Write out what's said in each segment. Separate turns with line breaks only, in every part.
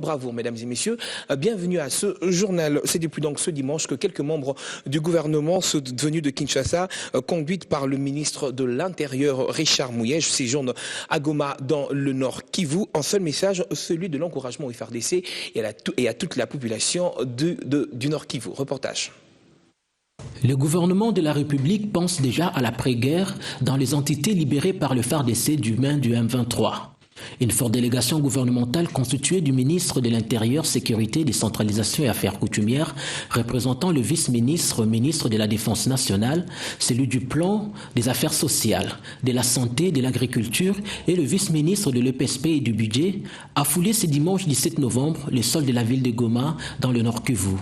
Bravo, mesdames et messieurs. Bienvenue à ce journal. C'est depuis donc ce dimanche que quelques membres du gouvernement sont venus de Kinshasa, conduites par le ministre de l'Intérieur, Richard Mouyej, séjournent à Goma dans le Nord Kivu. Un seul message, celui de l'encouragement au FARDC et à toute la population du Nord Kivu. Reportage.
Le gouvernement de la République pense déjà à l'après-guerre dans les entités libérées par le FARDC du main du M23. Une forte délégation gouvernementale constituée du ministre de l'Intérieur, Sécurité, Décentralisation et Affaires coutumières, représentant le vice-ministre, ministre de la Défense nationale, celui du Plan, des Affaires sociales, de la Santé, de l'Agriculture et le vice-ministre de l'EPSP et du Budget, a foulé ce dimanche 17 novembre le sol de la ville de Goma dans le Nord Kivu.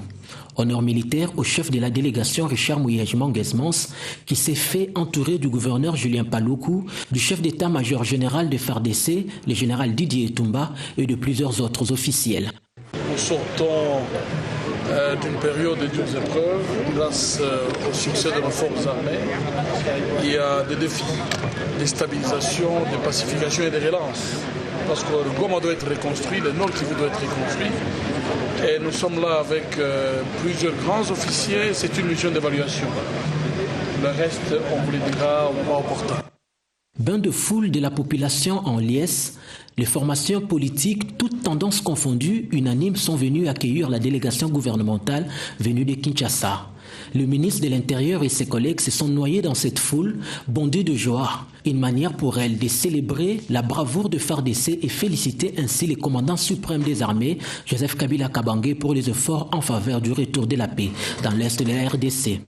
Honneur militaire au chef de la délégation Richard Mouyej Manguez-Mons, qui s'est fait entourer du gouverneur Julien Paluku, du chef d'état-major général de FARDC, le général Didier Etumba, et de plusieurs autres officiels.
Nous sortons d'une période de dures épreuves grâce au succès de nos forces armées. Il y a des défis, de stabilisation, de pacification et de relance. Parce que le Goma doit être reconstruit, le Nord Kivu doit être reconstruit. Et nous sommes là avec plusieurs grands officiers, c'est une mission d'évaluation. Le reste, on vous le dira au moment opportun.
Bain de foule de la population en liesse, les formations politiques, toutes tendances confondues, unanimes, sont venues accueillir la délégation gouvernementale venue de Kinshasa. Le ministre de l'Intérieur et ses collègues se sont noyés dans cette foule, bondés de joie. Une manière pour elle de célébrer la bravoure de FARDC et féliciter ainsi le commandant suprême des armées, Joseph Kabila Kabange, pour les efforts en faveur du retour de la paix dans l'est de la RDC.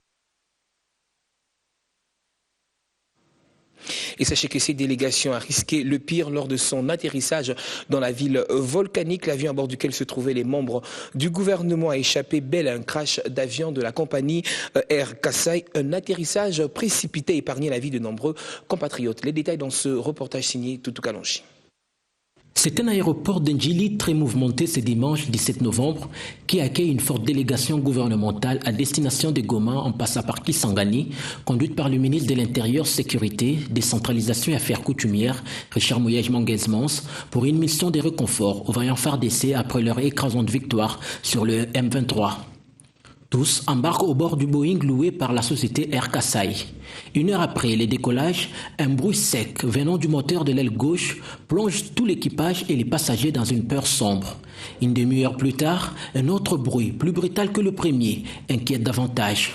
Et sachez que cette délégation a risqué le pire lors de son atterrissage dans la ville volcanique. L'avion à bord duquel se trouvaient les membres du gouvernement a échappé bel à un crash d'avion de la compagnie Air Kasai. Un atterrissage précipité épargnait la vie de nombreux compatriotes. Les détails dans ce reportage signé Toutou Kalonji.
C'est un aéroport d'Ndjili très mouvementé ce dimanche 17 novembre qui accueille une forte délégation gouvernementale à destination de Goma en passant par Kisangani, conduite par le ministre de l'Intérieur, Sécurité, Décentralisation et Affaires coutumières, Richard Mouyej Manguez-Mons, pour une mission de réconfort aux vaillants FARDC après leur écrasante victoire sur le M23. Tous embarquent au bord du Boeing loué par la société Air Kasai. Une heure après le décollage, un bruit sec venant du moteur de l'aile gauche plonge tout l'équipage et les passagers dans une peur sombre. Une demi-heure plus tard, un autre bruit, plus brutal que le premier, inquiète davantage.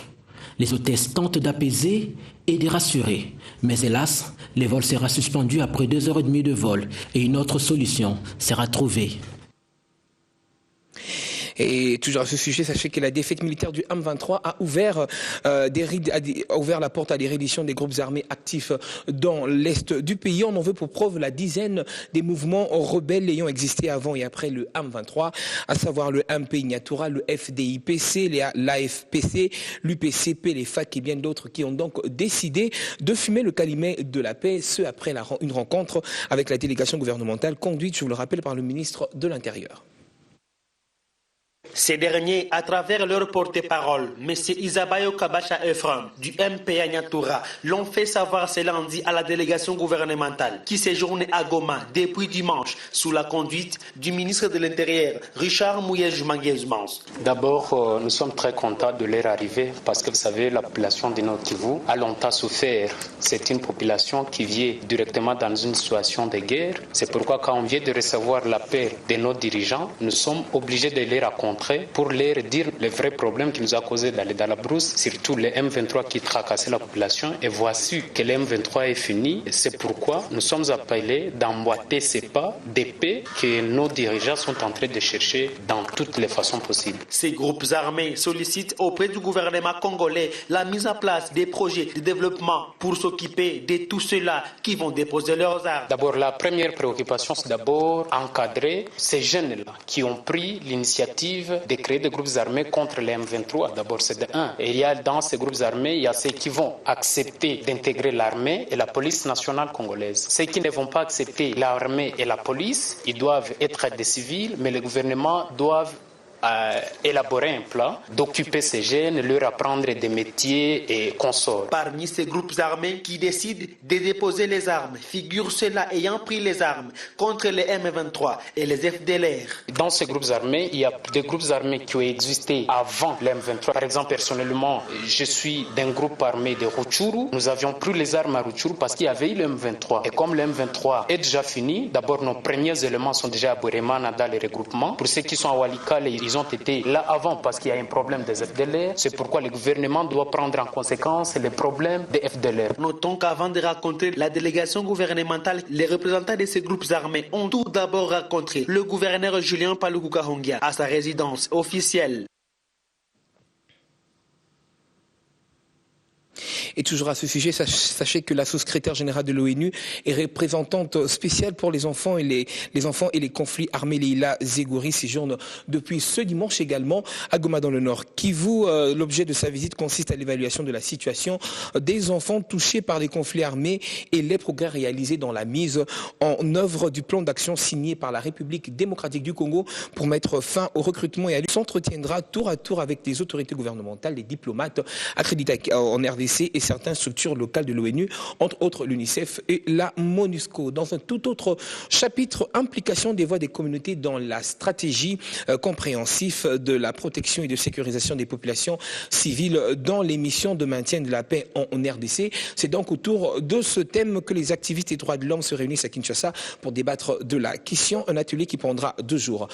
Les hôtesses tentent d'apaiser et de rassurer. Mais hélas, le vol sera suspendu après 2h30 de vol et une autre solution sera trouvée.
Et toujours à ce sujet, sachez que la défaite militaire du M23 a ouvert la porte à des redditions des groupes armés actifs dans l'est du pays. On en veut pour preuve la dizaine des mouvements rebelles ayant existé avant et après le M23, à savoir le MP Nyatura, le FDIPC, l'AFPC, l'UPCP, les FAC et bien d'autres qui ont donc décidé de fumer le calumet de la paix, ce après une rencontre avec la délégation gouvernementale conduite, je vous le rappelle, par le ministre de l'Intérieur.
Ces derniers, à travers leur porte-parole, M. Isabayo Kabacha Ephraim, du MPA Nyatura, l'ont fait savoir ce lundi à la délégation gouvernementale qui séjourne à Goma depuis dimanche sous la conduite du ministre de l'Intérieur, Richard Mouyej Manguez-Mons.
D'abord, nous sommes très contents de leur arrivée parce que vous savez, la population de Nord Kivu a longtemps souffert. C'est une population qui vit directement dans une situation de guerre. C'est pourquoi quand on vient de recevoir l'appel de nos dirigeants, nous sommes obligés de les raconter pour leur dire les vrais problèmes qui nous a causé d'aller dans la brousse, surtout les M23 qui tracassaient la population. Et voici que le M23 est fini. C'est pourquoi nous sommes appelés d'emboîter ces pas d'épée que nos dirigeants sont en train de chercher dans toutes les façons possibles.
Ces groupes armés sollicitent auprès du gouvernement congolais la mise en place des projets de développement pour s'occuper de tous ceux-là qui vont déposer leurs armes.
D'abord, la première préoccupation, c'est d'abord encadrer ces jeunes-là qui ont pris l'initiative de créer des groupes armés contre les M23. D'abord, c'est de 1. Et il y a dans ces groupes armés, il y a ceux qui vont accepter d'intégrer l'armée et la police nationale congolaise. Ceux qui ne vont pas accepter l'armée et la police, ils doivent être des civils, mais le gouvernement doit élaborer un plan, d'occuper ces jeunes, leur apprendre des métiers et consorts.
Parmi ces groupes armés qui décident de déposer les armes, figurent ceux-là ayant pris les armes contre les M23 et les FDLR.
Dans ces groupes armés, il y a des groupes armés qui ont existé avant les M23. Par exemple, personnellement, je suis d'un groupe armé de Rutshuru. Nous avions pris les armes à Rutshuru parce qu'il y avait eu le M23. Et comme le M23 est déjà fini, d'abord nos premiers éléments sont déjà à Bweremana dans les regroupements. Pour ceux qui sont à Walikale, ils ont été là avant parce qu'il y a un problème des FDLR. C'est pourquoi le gouvernement doit prendre en conséquence les problèmes des FDLR.
Notons qu'avant de rencontrer la délégation gouvernementale, les représentants de ces groupes armés ont tout d'abord rencontré le gouverneur Julien Paluku Kahongya à sa résidence officielle.
Et toujours à ce sujet, sachez que la sous-secrétaire générale de l'ONU est représentante spéciale pour les enfants et les conflits armés. Leila Zegouri séjourne depuis ce dimanche également à Goma dans le Nord Kivu. L'objet de sa visite consiste à l'évaluation de la situation des enfants touchés par des conflits armés et les progrès réalisés dans la mise en œuvre du plan d'action signé par la République démocratique du Congo pour mettre fin au recrutement et à l'UE. S'entretiendra tour à tour avec les autorités gouvernementales, les diplomates accrédités en RDC et certaines structures locales de l'ONU, entre autres l'UNICEF et la MONUSCO. Dans un tout autre chapitre, implication des voix des communautés dans la stratégie compréhensive de la protection et de sécurisation des populations civiles dans les missions de maintien de la paix en RDC. C'est donc autour de ce thème que les activistes des droits de l'homme se réunissent à Kinshasa pour débattre de la question, un atelier qui prendra 2 jours.